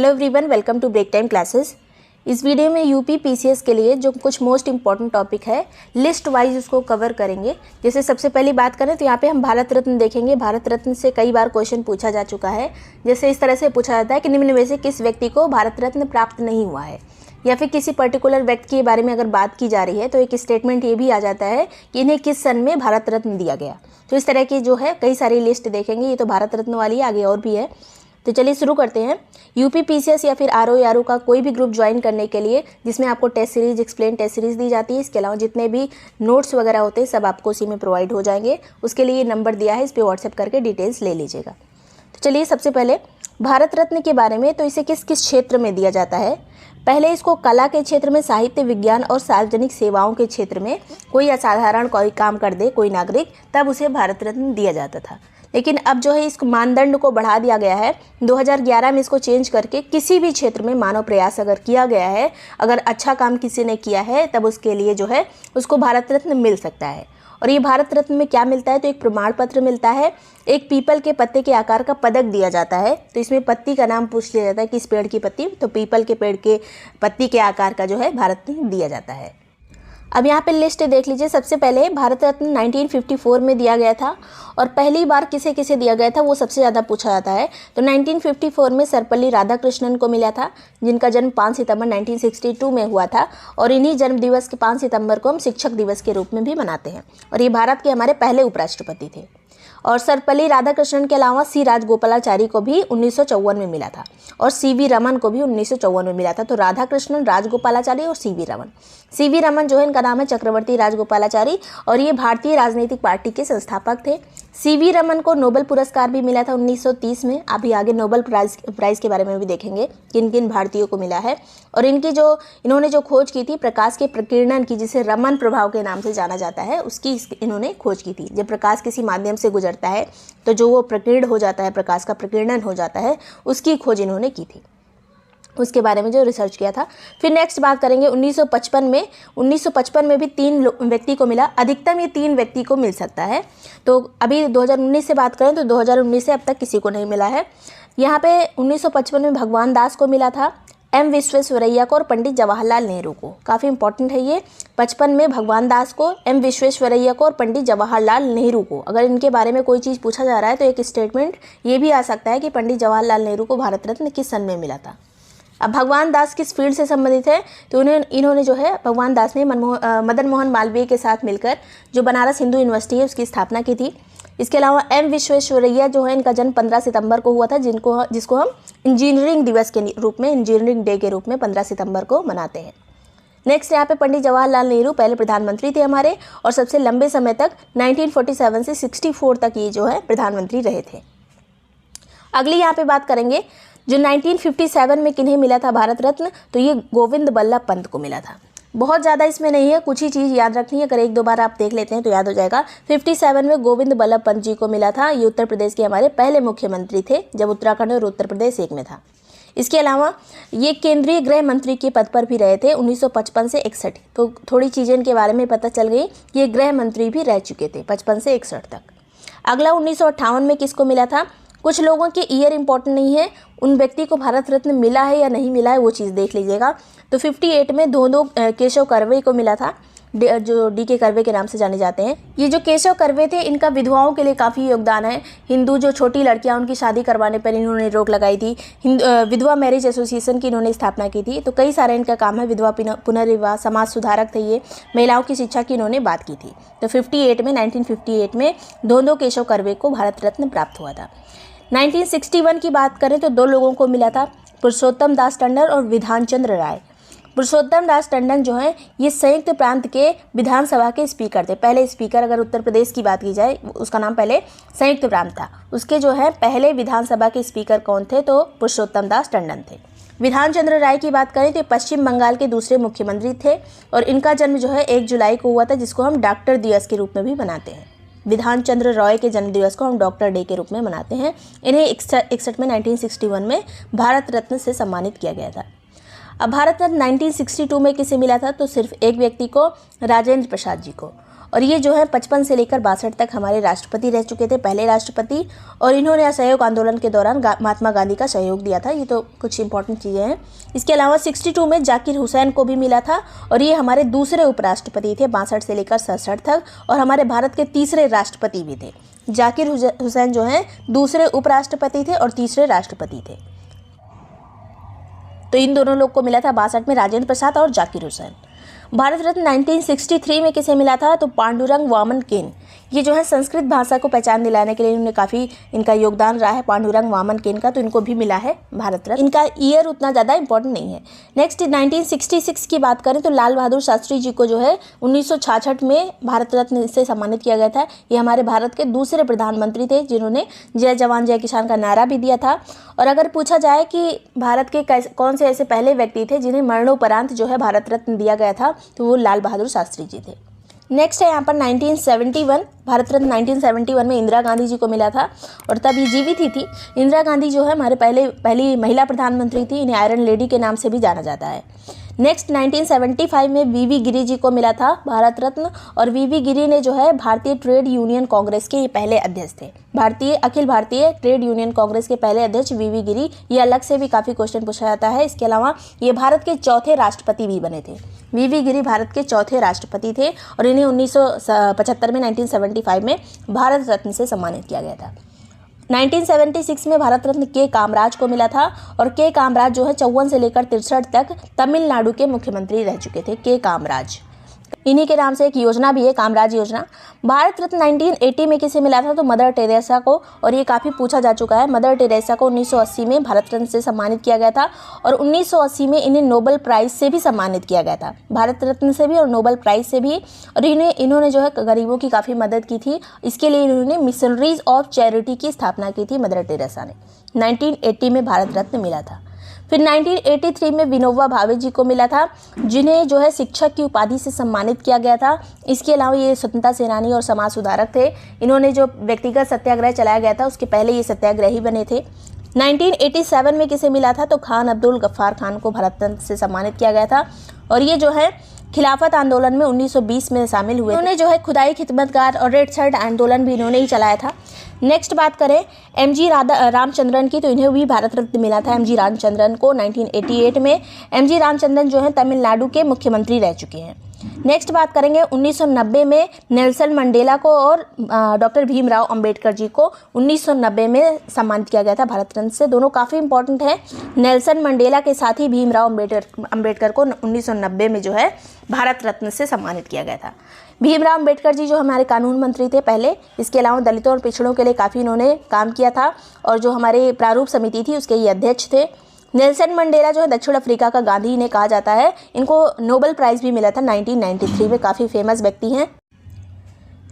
Hello everyone, welcome to break time classes. इस video में UP PCS के लिए जो कुछ मोस्ट इंपॉर्टेंट टॉपिक है लिस्ट वाइज उसको कवर करेंगे। जैसे सबसे पहली बात करें तो यहाँ पे हम भारत रत्न देखेंगे। भारत रत्न से कई बार क्वेश्चन पूछा जा चुका है। जैसे इस तरह से पूछा जाता है कि निम्न में से किस व्यक्ति को भारत रत्न प्राप्त नहीं हुआ है, या फिर किसी पर्टिकुलर व्यक्ति के बारे में अगर बात की जा रही है तो एक स्टेटमेंट ये भी आ जाता है कि इन्हें किस सन में भारत रत्न दिया गया। तो इस तरह की जो है कई सारी लिस्ट देखेंगे। ये तो भारत रत्न वाली है, आगे और भी है। तो चलिए शुरू करते हैं। यूपी पीसीएस या फिर आरओ का कोई भी ग्रुप ज्वाइन करने के लिए जिसमें आपको test series, explain test series दी जाती है, इसके अलावा जितने भी नोट्स वगैरह होते हैं सब आपको उसी में प्रोवाइड हो जाएंगे। उसके लिए ये नंबर दिया है, इस पर व्हाट्सएप करके डिटेल्स ले लीजिएगा। तो चलिए सबसे पहले भारत रत्न के बारे में, तो इसे किस किस क्षेत्र में दिया जाता है। पहले इसको कला के क्षेत्र में, साहित्य, विज्ञान और सार्वजनिक सेवाओं के क्षेत्र में कोई असाधारण कोई काम कर दे कोई नागरिक, तब उसे भारत रत्न दिया जाता था। लेकिन अब जो है इस मानदंड को बढ़ा दिया गया है। 2011 में इसको चेंज करके किसी भी क्षेत्र में मानव प्रयास अगर किया गया है, अगर अच्छा काम किसी ने किया है, तब उसके लिए जो है उसको भारत रत्न मिल सकता है। और ये भारत रत्न में क्या मिलता है, तो एक प्रमाण पत्र मिलता है, एक पीपल के पत्ते के आकार का पदक दिया जाता है। तो इसमें पत्ती का नाम पूछ लिया जाता है, किस पेड़ की पत्ती, तो पीपल के पेड़ के पत्ती के आकार का जो है भारत रत्न दिया जाता है। अब यहाँ पे लिस्ट देख लीजिए। सबसे पहले भारत रत्न 1954 में दिया गया था, और पहली बार किसे किसे दिया गया था वो सबसे ज़्यादा पूछा जाता है। तो 1954 में सर्वपल्ली राधाकृष्णन को मिला था, जिनका जन्म 5 सितंबर 1962 में हुआ था। और इन्हीं जन्म दिवस के 5 सितंबर को हम शिक्षक दिवस के रूप में भी मनाते हैं। और ये भारत के हमारे पहले उपराष्ट्रपति थे। और सर्वपल्ली राधाकृष्णन के अलावा सी राजगोपालाचारी को भी 1954 में मिला था, और सीवी रमन को भी 1954 में मिला था। तो राधाकृष्णन, राजगोपालाचारी और सीवी रमन। सीवी रमन जो है इनका नाम है चक्रवर्ती राजगोपालाचारी, और ये भारतीय राजनीतिक पार्टी के संस्थापक थे। सीवी रमन को नोबेल पुरस्कार भी मिला था 1930 में। अभी आगे नोबेल प्राइज़ के बारे में भी देखेंगे किन किन भारतीयों को मिला है। और इन्होंने जो खोज की थी प्रकाश के प्रकीर्णन की, जिसे रमन प्रभाव के नाम से जाना जाता है, उसकी इन्होंने खोज की थी। जब प्रकाश किसी माध्यम से गुजरता है तो जो वो प्रकीर्ण हो जाता है, प्रकाश का प्रकीर्णन हो जाता है, उसकी खोज इन्होंने की थी। उसके बारे में जो रिसर्च किया था। फिर नेक्स्ट बात करेंगे 1955 में। 1955 में भी 3 व्यक्ति को मिला। अधिकतम ये 3 व्यक्ति को मिल सकता है। तो अभी 2019 से बात करें तो 2019 से अब तक किसी को नहीं मिला है। यहाँ पे 1955 में भगवान दास को मिला था, एम विश्वेश्वरैया को और पंडित जवाहरलाल नेहरू को। काफ़ी इंपॉर्टेंट है ये। 55 में भगवान दास को, एम विश्वेश्वरैया को और पंडित जवाहरलाल नेहरू को। अगर इनके बारे में कोई चीज़ पूछा जा रहा है तो एक स्टेटमेंट ये भी आ सकता है कि पंडित जवाहरलाल नेहरू को भारत रत्न किस सन में मिला था। अब भगवान दास किस फील्ड से संबंधित है, तो इन्होंने जो है भगवान दास ने मदन मोहन मालवीय के साथ मिलकर जो बनारस हिंदू यूनिवर्सिटी है उसकी स्थापना की थी। इसके अलावा एम विश्वेश्वरैया जो है इनका जन्म 15 सितंबर को हुआ था, जिसको हम इंजीनियरिंग दिवस के रूप में, इंजीनियरिंग डे के रूप में 15 सितंबर को मनाते हैं। नेक्स्ट यहाँ पे पंडित जवाहरलाल नेहरू पहले प्रधानमंत्री थे हमारे, और सबसे लंबे समय तक 1947 से 64 तक ये जो है प्रधानमंत्री रहे थे। अगली यहाँ पे बात करेंगे जो 1957 में किन्हें मिला था भारत रत्न, तो ये गोविंद बल्लभ पंत को मिला था। बहुत ज़्यादा इसमें नहीं है, कुछ ही चीज़ याद रखनी है। अगर एक दो बार आप देख लेते हैं तो याद हो जाएगा। 57 में गोविंद बल्लभ पंत जी को मिला था। ये उत्तर प्रदेश के हमारे पहले मुख्यमंत्री थे जब उत्तराखंड और उत्तर प्रदेश एक में था। इसके अलावा ये केंद्रीय गृह मंत्री के पद पर भी रहे थे 1955 से 61। तो थोड़ी चीज़ें इनके बारे में पता चल गई। ये गृह मंत्री भी रह चुके थे 55 से 61 तक। अगला 1958 में किसको मिला था। कुछ लोगों के ईयर इंपॉर्टेंट नहीं है, उन व्यक्ति को भारत रत्न मिला है या नहीं मिला है वो चीज़ देख लीजिएगा। तो 58 में दो केशव कर्वे को मिला था, जो डी.के. कर्वे के नाम से जाने जाते हैं। ये जो केशव कर्वे थे इनका विधवाओं के लिए काफ़ी योगदान है। हिंदू जो छोटी लड़कियां उनकी शादी करवाने पर इन्होंने रोक लगाई थी। विधवा मैरिज एसोसिएशन की इन्होंने स्थापना की थी। तो कई सारे इनका काम है। विधवा पुनर्विवाह, समाज सुधारक थे ये, महिलाओं की शिक्षा की इन्होंने बात की थी। तो 1958 में दो केशव कर्वे को भारत रत्न प्राप्त हुआ था। 1961 की बात करें तो 2 लोगों को मिला था, पुरुषोत्तम दास टंडन और विधान चंद्र राय। पुरुषोत्तम दास टंडन जो है ये संयुक्त प्रांत के विधानसभा के स्पीकर थे। पहले स्पीकर, अगर उत्तर प्रदेश की बात की जाए, उसका नाम पहले संयुक्त प्रांत था। उसके जो है पहले विधानसभा के स्पीकर कौन थे, तो पुरुषोत्तम दास टंडन थे। विधान चंद्र राय की बात करें तो पश्चिम बंगाल के दूसरे मुख्यमंत्री थे, और इनका जन्म जो है 1 जुलाई को हुआ था, जिसको हम डॉक्टर दिवस के रूप में भी मनाते हैं। विधान चंद्र रॉय के जन्मदिवस को हम डॉक्टर डे के रूप में मनाते हैं। इन्हें 61 में 1961 में भारत रत्न से सम्मानित किया गया था। अब भारत रत्न 1962 में किसे मिला था, तो सिर्फ एक व्यक्ति को, राजेंद्र प्रसाद जी को। और ये जो है 55 से लेकर 62 तक हमारे राष्ट्रपति रह चुके थे, पहले राष्ट्रपति, और इन्होंने असहयोग आंदोलन के दौरान महात्मा गांधी का सहयोग दिया था। ये तो कुछ इंपॉर्टेंट चीज़ें हैं। इसके अलावा 62 में जाकिर हुसैन को भी मिला था और ये हमारे दूसरे उपराष्ट्रपति थे 62 से लेकर 67 तक, और हमारे भारत के तीसरे राष्ट्रपति भी थे। जाकिर हुसैन जो हैं दूसरे उपराष्ट्रपति थे और तीसरे राष्ट्रपति थे। तो इन दोनों लोग को मिला था 62 में, राजेंद्र प्रसाद और जाकिर हुसैन। भारत रत्न 1963 में किसे मिला था? तो पांडुरंग वामन केन। ये जो है संस्कृत भाषा को पहचान दिलाने के लिए इन्होंने काफ़ी इनका योगदान रहा है, पांडुरंग वामन केन का, तो इनको भी मिला है भारत रत्न। इनका ईयर उतना ज़्यादा इंपॉर्टेंट नहीं है। नेक्स्ट 1966 की बात करें तो लाल बहादुर शास्त्री जी को जो है 1966 में भारत रत्न से सम्मानित किया गया था। ये हमारे भारत के दूसरे प्रधानमंत्री थे जिन्होंने जय जवान जय किसान का नारा भी दिया था। और अगर पूछा जाए कि भारत के कौन से ऐसे पहले व्यक्ति थे जिन्हें मरणोपरांत जो है भारत रत्न दिया गया था, तो वो लाल बहादुर शास्त्री जी थे। नेक्स्ट है यहाँ पर 1971, भारत रत्न 1971 में इंदिरा गांधी जी को मिला था और तब ये जीवित ही थी। इंदिरा गांधी जो है हमारे पहली महिला प्रधानमंत्री थी, इन्हें आयरन लेडी के नाम से भी जाना जाता है। नेक्स्ट 1975 में वीवी गिरी जी को मिला था भारत रत्न, और वीवी गिरी ने जो है भारतीय ट्रेड यूनियन कांग्रेस के ये पहले अध्यक्ष थे। अखिल भारतीय ट्रेड यूनियन कांग्रेस के पहले अध्यक्ष वीवी गिरी, ये अलग से भी काफ़ी क्वेश्चन पूछा जाता है। इसके अलावा ये भारत के चौथे राष्ट्रपति भी बने थे। वीवी गिरी भारत के चौथे राष्ट्रपति थे और इन्हें 1975 में 1975 में भारत रत्न से सम्मानित किया गया था। 1976 में भारत रत्न के कामराज को मिला था और के कामराज जो है 54 से लेकर 63 तक तमिलनाडु के मुख्यमंत्री रह चुके थे। के कामराज, इन्हीं के नाम से एक योजना भी है, कामराज योजना। भारत रत्न 1980 में किसे मिला था? तो मदर टेरेसा को, और ये काफ़ी पूछा जा चुका है। मदर टेरेसा को 1980 में भारत रत्न से सम्मानित किया गया था और 1980 में इन्हें नोबेल प्राइज़ से भी सम्मानित किया गया था, भारत रत्न से भी और नोबेल प्राइज़ से भी। और इन्होंने जो है गरीबों की काफ़ी मदद की थी। इसके लिए इन्होंने मिशनरीज ऑफ चैरिटी की स्थापना की थी मदर टेरेसा ने। 1980 में भारत रत्न मिला था। फिर 1983 में विनोबा भावे जी को मिला था, जिन्हें जो है शिक्षक की उपाधि से सम्मानित किया गया था। इसके अलावा ये स्वतंत्रता सेनानी और समाज सुधारक थे। इन्होंने जो व्यक्तिगत सत्याग्रह चलाया गया था उसके पहले ये सत्याग्रही बने थे। 1987 में किसे मिला था? तो खान अब्दुल गफ्फार खान को भारत रत्न से सम्मानित किया गया था और ये जो है खिलाफत आंदोलन में 1920 में शामिल हुए। उन्होंने जो है खुदाई खिदमतगार और रेड शर्ट आंदोलन भी इन्होंने ही चलाया था। नेक्स्ट बात करें एमजी रामचंद्रन की, तो इन्हें भी भारत रत्न मिला था एमजी रामचंद्रन को 1988 में। एमजी रामचंद्रन जो है तमिलनाडु के मुख्यमंत्री रह चुके हैं। नेक्स्ट बात करेंगे 1990 में नेल्सन मंडेला को और डॉक्टर भीमराव अंबेडकर जी को 1990 में सम्मानित किया गया था भारत रत्न से। दोनों काफ़ी इंपॉर्टेंट है। नेल्सन मंडेला के साथ ही भीमराव अंबेडकर को 1990 में जो है भारत रत्न से सम्मानित किया गया था। भीमराव अंबेडकर जी जो हमारे कानून मंत्री थे पहले, इसके अलावा दलितों और पिछड़ों के लिए काफ़ी इन्होंने काम किया था और जो हमारे प्रारूप समिति थी उसके ये अध्यक्ष थे। नेल्सन मंडेला जो है दक्षिण अफ्रीका का गांधी इन्हें कहा जाता है। इनको नोबेल प्राइज़ भी मिला था 1993 में, काफ़ी फेमस व्यक्ति हैं।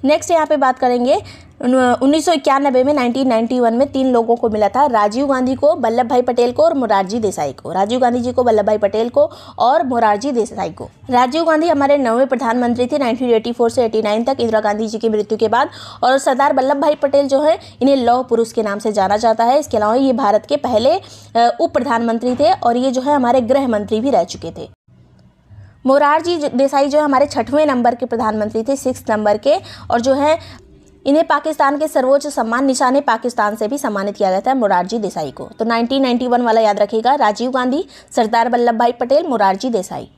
नेक्स्ट यहाँ पे बात करेंगे 1991 में 1991 में 3 लोगों को मिला था, राजीव गांधी को, वल्लभ भाई पटेल को और मोरारजी देसाई को। राजीव गांधी जी को, वल्लभ भाई पटेल को और मोरारजी देसाई को। राजीव गांधी हमारे 9वें प्रधानमंत्री थे 1984 से 89 तक, इंदिरा गांधी जी की मृत्यु के बाद। और सरदार वल्लभ भाई पटेल जो है इन्हें लौह पुरुष के नाम से जाना जाता है। इसके अलावा ये भारत के पहले उप प्रधानमंत्री थे और ये जो है हमारे गृह मंत्री भी रह चुके थे। मोरारजी देसाई जो है हमारे 6वें नंबर के प्रधानमंत्री थे, 6 नंबर के, और जो है इन्हें पाकिस्तान के सर्वोच्च सम्मान निशाने पाकिस्तान से भी सम्मानित किया गया था मोरारजी देसाई को। तो 1991 वाला याद रखिएगा, राजीव गांधी, सरदार वल्लभ भाई पटेल, मोरारजी देसाई।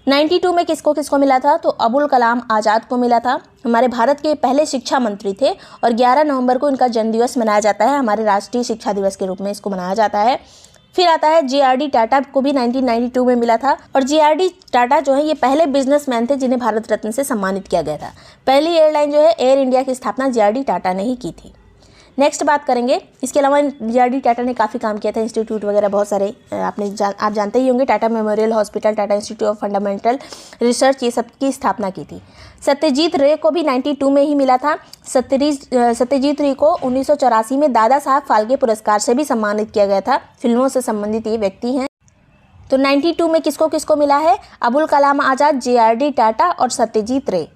92 में किसको किसको मिला था? तो अबुल कलाम आज़ाद को मिला था। हमारे भारत के पहले शिक्षा मंत्री थे और 11 नवंबर को इनका जन्मदिवस मनाया जाता है, हमारे राष्ट्रीय शिक्षा दिवस के रूप में इसको मनाया जाता है। फिर आता है JRD टाटा को भी 1992 में मिला था और JRD टाटा जो है ये पहले बिजनेसमैन थे जिन्हें भारत रत्न से सम्मानित किया गया था। पहली एयरलाइन जो है एयर इंडिया की स्थापना JRD टाटा ने ही की थी। नेक्स्ट बात करेंगे, इसके अलावा JRD टाटा ने काफ़ी काम किया था, इंस्टीट्यूट वगैरह बहुत सारे आप जानते ही होंगे, Tata memorial hospital, Tata institute of fundamental research, ये सब की स्थापना की थी। सत्यजीत रे को भी 92 में ही मिला था। सत्यजीत रे को 1984 में दादा साहब फाल्के पुरस्कार से भी सम्मानित किया गया था। फिल्मों से संबंधित ये व्यक्ति हैं। तो 92 में किसको किसको मिला है? अबुल कलाम आज़ाद, JRD टाटा और सत्यजीत रे।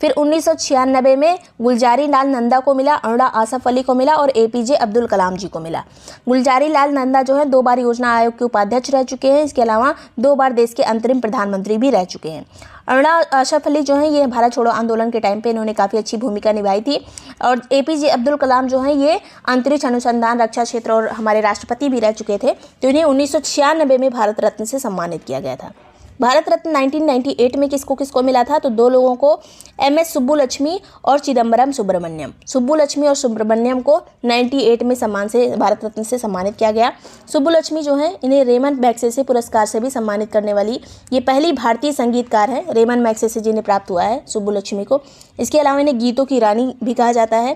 फिर 1996 में गुलजारी लाल नंदा को मिला, अरुणा आसफ अली को मिला और एपीजे अब्दुल कलाम जी को मिला। गुलजारी लाल नंदा जो है 2 बार योजना आयोग के उपाध्यक्ष रह चुके हैं। इसके अलावा 2 बार देश के अंतरिम प्रधानमंत्री भी रह चुके हैं। अरुणा आसफ अली जो है ये भारत छोड़ो आंदोलन के टाइम पे इन्होंने काफ़ी अच्छी भूमिका निभाई थी। और एपीजे अब्दुल कलाम जो है ये अंतरिक्ष अनुसंधान, रक्षा क्षेत्र और हमारे राष्ट्रपति भी रह चुके थे। तो इन्हें 1996 में भारत रत्न से सम्मानित किया गया था। भारत रत्न 1998 में किसको किसको मिला था? तो 2 लोगों को, एमएस सुब्बुलक्ष्मी और चिदम्बरम सुब्रमण्यम। सुब्बुलक्ष्मी और सुब्रमण्यम को 98 में सम्मान से भारत रत्न से सम्मानित किया गया। सुब्बुलक्ष्मी जो है इन्हें रेमन मैग्सेसे पुरस्कार से भी सम्मानित करने वाली ये पहली भारतीय संगीतकार है। रेमन मैग्सेसे जिन्हें प्राप्त हुआ है सुब्बुलक्ष्मी को। इसके अलावा इन्हें गीतों की रानी भी कहा जाता है।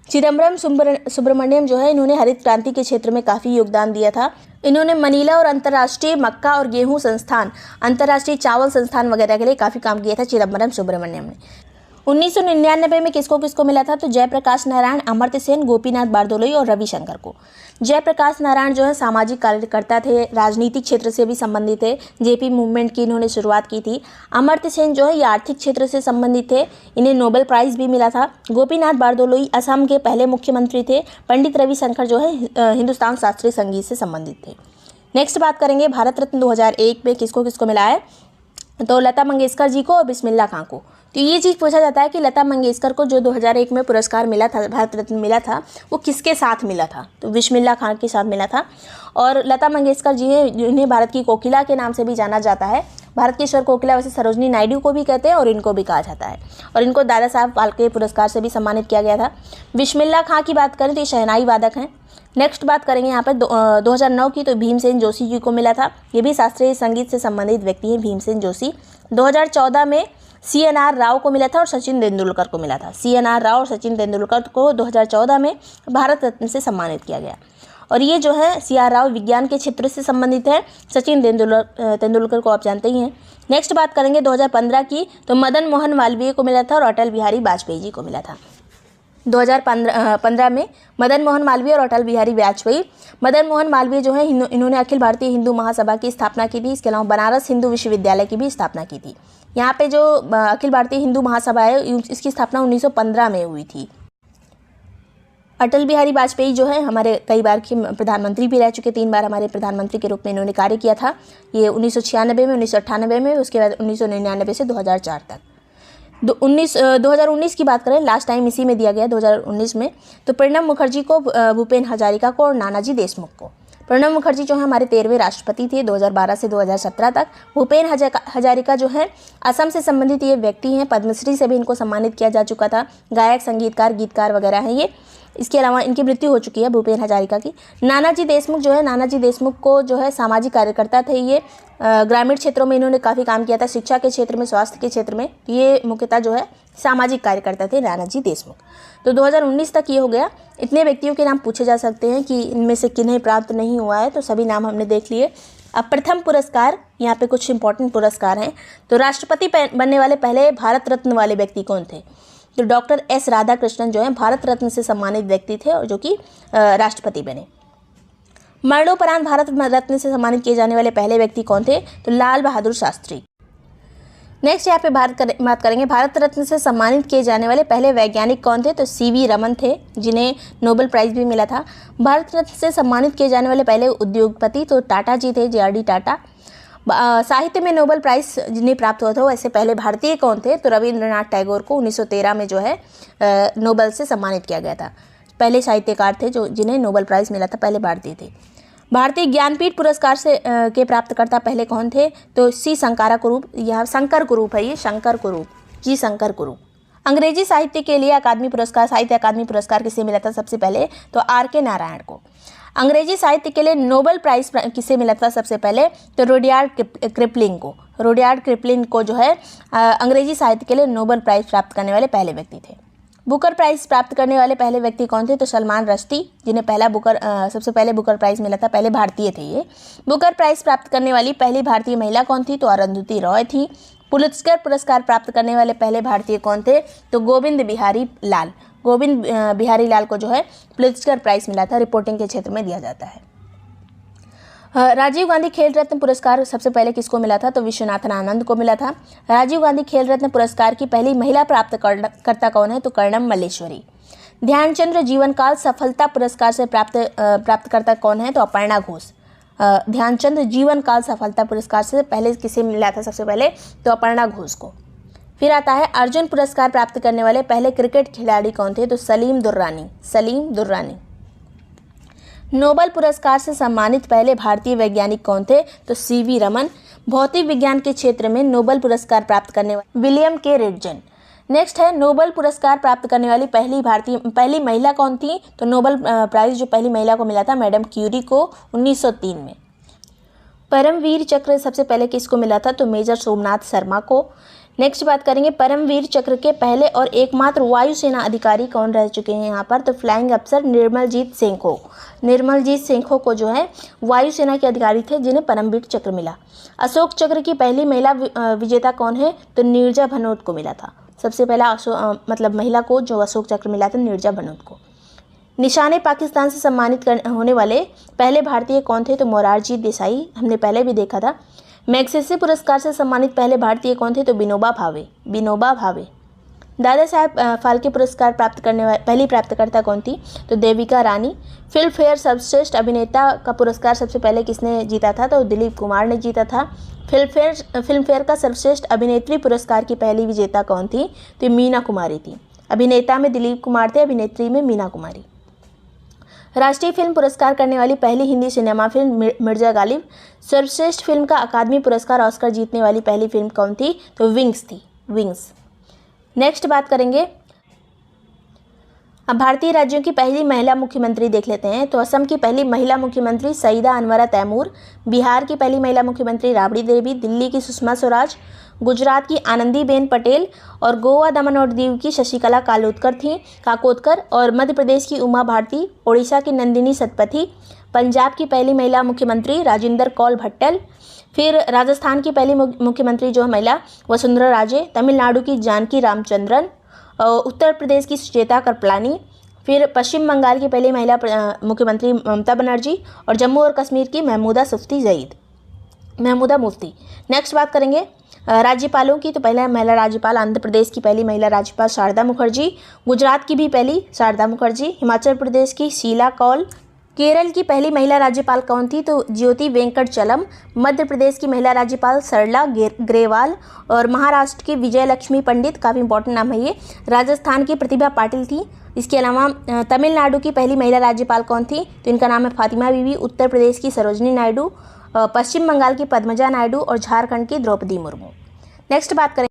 चिदम्बरम सुब्रमण्यम जो है इन्होंने हरित क्रांति के क्षेत्र में काफ़ी योगदान दिया था। इन्होंने मनीला और अंतर्राष्ट्रीय मक्का और गेहूं संस्थान, अंतर्राष्ट्रीय चावल संस्थान वगैरह के लिए काफ़ी काम किया था चिदम्बरम सुब्रमण्यम ने। 1999 में किसको किसको मिला था? तो जयप्रकाश नारायण, अमर्त्य सेन, गोपीनाथ बारदोलोई और रविशंकर को। जयप्रकाश नारायण जो है सामाजिक कार्यकर्ता थे, राजनीतिक क्षेत्र से भी संबंधित थे। जेपी मूवमेंट की इन्होंने शुरुआत की थी। अमर्त्य सेन जो है ये आर्थिक क्षेत्र से संबंधित थे, इन्हें नोबेल प्राइज़ भी मिला था। गोपीनाथ बारदोलोई असम के पहले मुख्यमंत्री थे। पंडित रविशंकर जो है हिंदुस्तान शास्त्रीय संगीत से संबंधित थे। नेक्स्ट बात करेंगे भारत रत्न 2001 में किसको किसको मिला है? तो लता मंगेशकर जी को और बिस्मिल्लाह खां को। तो ये चीज़ पूछा जाता है कि लता मंगेशकर को जो 2001 में पुरस्कार मिला था, भारत रत्न मिला था, वो किसके साथ मिला था? तो बिस्मिल्लाह खां के साथ मिला था। और लता मंगेशकर जी हैं जिन्हें भारत की कोकिला के नाम से भी जाना जाता है। भारत की स्वर कोकिला वैसे सरोजनी नायडू को भी कहते हैं और इनको भी कहा जाता है। और इनको दादा साहब फाल्के पुरस्कार से भी सम्मानित किया गया था। बिस्मिल्लाह खां की बात करें तो ये शहनाई वादक हैं। नेक्स्ट बात करेंगे यहाँ पर 2009 की, तो भीमसेन जोशी जी को मिला था। ये भी शास्त्रीय संगीत से संबंधित व्यक्ति हैं, भीमसेन जोशी। 2014 में CNR राव को मिला था और सचिन तेंदुलकर को मिला था। CNR राव और सचिन तेंदुलकर को 2014 में भारत रत्न से सम्मानित किया गया। और ये जो है CR राव विज्ञान के क्षेत्र से संबंधित है। सचिन तेंदुलकर को आप जानते ही हैं। नेक्स्ट बात करेंगे 2015 की, तो मदन मोहन मालवीय को मिला था और अटल बिहारी वाजपेयी जी को मिला था। 2015 में मदन मोहन मालवीय और अटल बिहारी वाजपेयी। मदन मोहन मालवीय जो है इन्होंने अखिल भारतीय हिंदू महासभा की स्थापना की थी। इसके अलावा बनारस हिंदू विश्वविद्यालय की भी स्थापना की थी। यहाँ पे जो अखिल भारतीय हिंदू महासभा है इसकी स्थापना 1915 में हुई थी। अटल बिहारी वाजपेयी जो है हमारे कई बार के प्रधानमंत्री भी रह चुके, 3 बार हमारे प्रधानमंत्री के रूप में इन्होंने कार्य किया था। ये 1996 में, 1998 में, उसके बाद 1999 से 2004 तक। 2019 की बात करें, लास्ट टाइम इसी में दिया गया 2019 में, तो प्रणब मुखर्जी को, भूपेन हजारिका को और नानाजी देशमुख को। प्रणब मुखर्जी जो है हमारे 13वें राष्ट्रपति थे 2012 से 2017 तक। भूपेन हजारिका जो है असम से संबंधित ये व्यक्ति हैं, पद्मश्री से भी इनको सम्मानित किया जा चुका था। गायक, संगीतकार, गीतकार वगैरह हैं ये। इसके अलावा इनकी मृत्यु हो चुकी है भूपेन हजारिका की। नानाजी देशमुख जो है, नानाजी देशमुख को जो है सामाजिक कार्यकर्ता थे ये। ग्रामीण क्षेत्रों में इन्होंने काफ़ी काम किया था, शिक्षा के क्षेत्र में, स्वास्थ्य के क्षेत्र में। ये मुख्यतः जो है सामाजिक कार्यकर्ता थे नानाजी देशमुख। तो 2019 तक ये हो गया। इतने व्यक्तियों के नाम पूछे जा सकते हैं कि इनमें से किन्हें प्राप्त नहीं हुआ है, तो सभी नाम हमने देख लिए। अब प्रथम पुरस्कार, यहाँ पे कुछ इंपॉर्टेंट पुरस्कार हैं। तो राष्ट्रपति बनने वाले पहले भारत रत्न वाले व्यक्ति कौन थे? तो डॉक्टर S राधाकृष्णन जो हैं भारत रत्न से सम्मानित व्यक्ति थे और जो कि राष्ट्रपति बने। मरणोपरांत भारत रत्न से सम्मानित किए जाने वाले पहले व्यक्ति कौन थे? तो लाल बहादुर शास्त्री। नेक्स्ट यहाँ पे बात करेंगे भारत रत्न से सम्मानित किए जाने वाले पहले वैज्ञानिक कौन थे? तो CV रमन थे, जिन्हें नोबेल प्राइज़ भी मिला था। भारत रत्न से सम्मानित किए जाने वाले पहले उद्योगपति तो टाटा जी थे, JRD टाटा। साहित्य में नोबेल प्राइज़ जिन्हें प्राप्त हुआ था वैसे पहले भारतीय कौन थे? तो रविंद्रनाथ टैगोर को 1913 में जो है नोबेल से सम्मानित किया गया था। पहले साहित्यकार थे जो जिन्हें नोबेल प्राइज़ मिला था, पहले भारतीय थे। भारतीय ज्ञानपीठ पुरस्कार से के प्राप्तकर्ता पहले कौन थे? तो C शंकरा कुरूप। यहाँ शंकर कुरूप है, ये शंकर कुरूप, जी शंकर कुरूप। अंग्रेजी साहित्य के लिए अकादमी पुरस्कार, साहित्य अकादमी पुरस्कार किसे मिला था सबसे पहले? तो R.K. नारायण को। अंग्रेजी साहित्य के लिए नोबेल प्राइज़ किसे मिला था सबसे पहले? तो रुडयार्ड किपलिंग को। रुडयार्ड किपलिंग को जो है अंग्रेजी साहित्य के लिए नोबेल प्राइज़ प्राप्त करने वाले पहले व्यक्ति थे। बुकर प्राइज़ प्राप्त करने वाले पहले व्यक्ति कौन थे? तो सलमान रश्दी, जिन्हें सबसे पहले बुकर प्राइज़ मिला था, पहले भारतीय थे ये। बुकर प्राइज़ प्राप्त करने वाली पहली भारतीय महिला कौन थी? तो अरुंधति रॉय थी। पुलित्ज़कर पुरस्कार प्राप्त करने वाले पहले भारतीय कौन थे? तो गोविंद बिहारी लाल। गोविंद बिहारी लाल को जो है पुलित्ज़कर प्राइज़ मिला था, रिपोर्टिंग के क्षेत्र में दिया जाता है। राजीव गांधी खेल रत्न पुरस्कार सबसे पहले किसको मिला था? तो विश्वनाथन आनंद को मिला था। राजीव गांधी खेल रत्न पुरस्कार की पहली महिला प्राप्तकर्ता कौन है? तो कर्णम मल्लेश्वरी। ध्यानचंद्र जीवन काल सफलता पुरस्कार से प्राप्तकर्ता कौन है? तो अपर्णा घोष। ध्यानचंद्र जीवन काल सफलता पुरस्कार से पहले किसे मिला था सबसे पहले? तो अपर्णा घोष को। फिर आता है अर्जुन पुरस्कार प्राप्त करने वाले पहले क्रिकेट खिलाड़ी कौन थे? तो सलीम दुर्रानी। नोबेल पुरस्कार से सम्मानित पहले भारतीय वैज्ञानिक कौन थे? तो सीवी रमन। भौतिक विज्ञान के क्षेत्र में नोबेल पुरस्कार प्राप्त करने वाले विलियम के रिडजन। नेक्स्ट है नोबेल पुरस्कार प्राप्त करने वाली पहली महिला कौन थी? तो नोबेल प्राइज जो पहली महिला को मिला था मैडम क्यूरी को 1903 में। परमवीर चक्र सबसे पहले किसको मिला था? तो मेजर सोमनाथ शर्मा को। नेक्स्ट बात करेंगे परमवीर चक्र के पहले और एकमात्र वायुसेना अधिकारी कौन रह चुके हैं यहाँ पर? तो फ्लाइंग अफसर निर्मलजीत सिंह को जो है वायुसेना के अधिकारी थे जिन्हें परमवीर चक्र मिला। अशोक चक्र की पहली महिला विजेता कौन है? तो नीरजा भनोट को मिला था। सबसे पहला महिला को जो अशोक चक्र मिला था नीरजा भनोट को। निशाने पाकिस्तान से सम्मानित होने वाले पहले भारतीय कौन थे? तो मोरारजी देसाई, हमने पहले भी देखा था। मैग्सेसे पुरस्कार से सम्मानित पहले भारतीय कौन थे? तो विनोबा भावे। दादा साहब फाल्के पुरस्कार प्राप्त करने वाली पहली प्राप्तकर्ता कौन थी? तो देविका रानी। फिल्म फेयर सर्वश्रेष्ठ अभिनेता का पुरस्कार सबसे पहले किसने जीता था? तो दिलीप कुमार ने जीता था। फिल्म फेयर का सर्वश्रेष्ठ अभिनेत्री पुरस्कार की पहली विजेता कौन थी? तो मीना कुमारी थी। अभिनेता में दिलीप कुमार थे, अभिनेत्री में मीना कुमारी। राष्ट्रीय फिल्म पुरस्कार करने वाली पहली हिंदी सिनेमा फिल्म मिर्जा गालिब। सर्वश्रेष्ठ फिल्म का अकादमी पुरस्कार ऑस्कर जीतने वाली पहली फिल्म कौन थी? तो विंग्स। नेक्स्ट बात करेंगे, अब भारतीय राज्यों की पहली महिला मुख्यमंत्री देख लेते हैं। तो असम की पहली महिला मुख्यमंत्री सईदा अनवरा तैमूर, बिहार की पहली महिला मुख्यमंत्री राबड़ी देवी, दिल्ली की सुषमा स्वराज, गुजरात की आनंदीबेन पटेल और गोवा दमन और दीव की शशिकला काकोदकर और मध्य प्रदेश की उमा भारती, ओडिशा की नंदिनी सतपथी, पंजाब की पहली महिला मुख्यमंत्री राजेंद्र कौल भट्टल, फिर राजस्थान की पहली मुख्यमंत्री जो है महिला वसुंधरा राजे, तमिलनाडु की जानकी रामचंद्रन, उत्तर प्रदेश की सुचेता कृपलानी, फिर पश्चिम बंगाल की पहली महिला मुख्यमंत्री ममता बनर्जी और जम्मू और कश्मीर की महमूदा मुफ्ती। नेक्स्ट बात करेंगे राज्यपालों की। तो पहला महिला राज्यपाल आंध्र प्रदेश की पहली महिला राज्यपाल शारदा मुखर्जी, गुजरात की भी पहली शारदा मुखर्जी, हिमाचल प्रदेश की शीला कौल, केरल की पहली महिला राज्यपाल कौन थी? तो ज्योति वेंकट चलम, मध्य प्रदेश की महिला राज्यपाल सरला ग्रेवाल और महाराष्ट्र की विजय लक्ष्मी पंडित, काफ़ी इंपॉर्टेंट नाम है ये, राजस्थान की प्रतिभा पाटिल थी। इसके अलावा तमिलनाडु की पहली महिला राज्यपाल कौन थी? तो इनका नाम है फातिमा बीवी, उत्तर प्रदेश की सरोजनी नायडू, पश्चिम बंगाल की पद्मजा नायडू और झारखंड की द्रौपदी मुर्मू। नेक्स्ट बात करें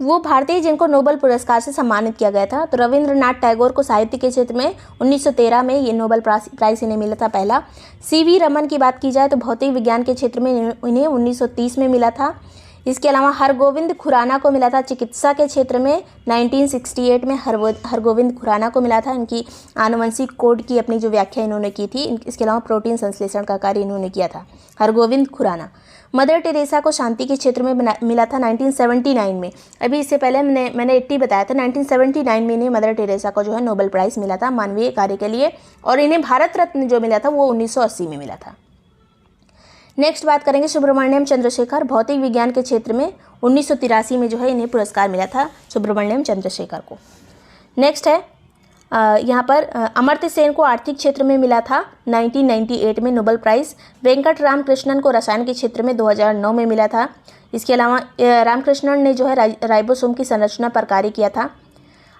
वो भारतीय जिनको नोबेल पुरस्कार से सम्मानित किया गया था। तो रविंद्रनाथ टैगोर को साहित्य के क्षेत्र में 1913 में ये नोबेल प्राइज़ इन्हें मिला था पहला। सीवी रमन की बात की जाए तो भौतिक विज्ञान के क्षेत्र में इन्हें 1930 में मिला था। इसके अलावा हरगोविंद खुराना को मिला था चिकित्सा के क्षेत्र में 1968 में हरगोविंद खुराना को मिला था। इनकी आनुवंशिक कोड की अपनी जो व्याख्या इन्होंने की थी। इसके अलावा प्रोटीन संश्लेषण का कार्य इन्होंने किया था, हरगोविंद खुराना। मदर टेरेसा को शांति के क्षेत्र में मिला था 1979 में। अभी इससे पहले मैंने 80 बताया था, 1979 में इन्हें मदर टेरेसा को जो है नोबेल प्राइज़ मिला था मानवीय कार्य के लिए, और इन्हें भारत रत्न जो मिला था वो 1980 में मिला था। नेक्स्ट बात करेंगे सुब्रमण्यम चंद्रशेखर, भौतिक विज्ञान के क्षेत्र में 1983 में जो है इन्हें पुरस्कार मिला था सुब्रमण्यम चंद्रशेखर को। नेक्स्ट है यहाँ पर अमर्त्य सेन को आर्थिक क्षेत्र में मिला था 1998 में नोबेल प्राइज़। वेंकट रामकृष्णन को रसायन के क्षेत्र में 2009 में मिला था। इसके अलावा रामकृष्णन ने जो है राइबोसोम की संरचना पर कार्य किया था।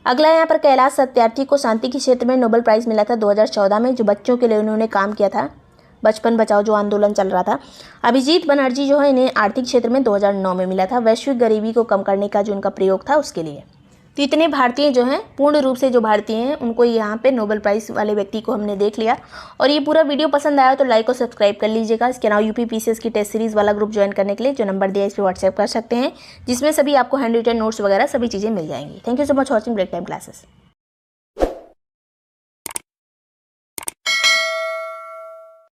अगला यहाँ पर कैलाश सत्यार्थी को शांति के क्षेत्र में नोबेल प्राइज़ मिला था 2014 में, जो बच्चों के लिए उन्होंने काम किया था, बचपन बचाओ जो आंदोलन चल रहा था। अभिजीत बनर्जी जो है इन्हें आर्थिक क्षेत्र में 2009 में मिला था, वैश्विक गरीबी को कम करने का जो उनका प्रयोग था उसके लिए। तो इतने भारतीय जो हैं, पूर्ण रूप से जो भारतीय हैं, उनको यहाँ पे नोबेल प्राइज़ वाले व्यक्ति को हमने देख लिया। और ये पूरा वीडियो पसंद आया तो लाइक और सब्सक्राइब कर लीजिएगा। इसके अलावा यूपी पीसीएस की टेस्ट सीरीज़ वाला ग्रुप ज्वाइन करने के लिए जो नंबर दिया है इस पर व्हाट्सएप कर सकते हैं, जिसमें सभी आपको हैंड रिटन नोट्स वगैरह सभी चीज़ें मिल जाएंगी। Thank you so much watching break time classes.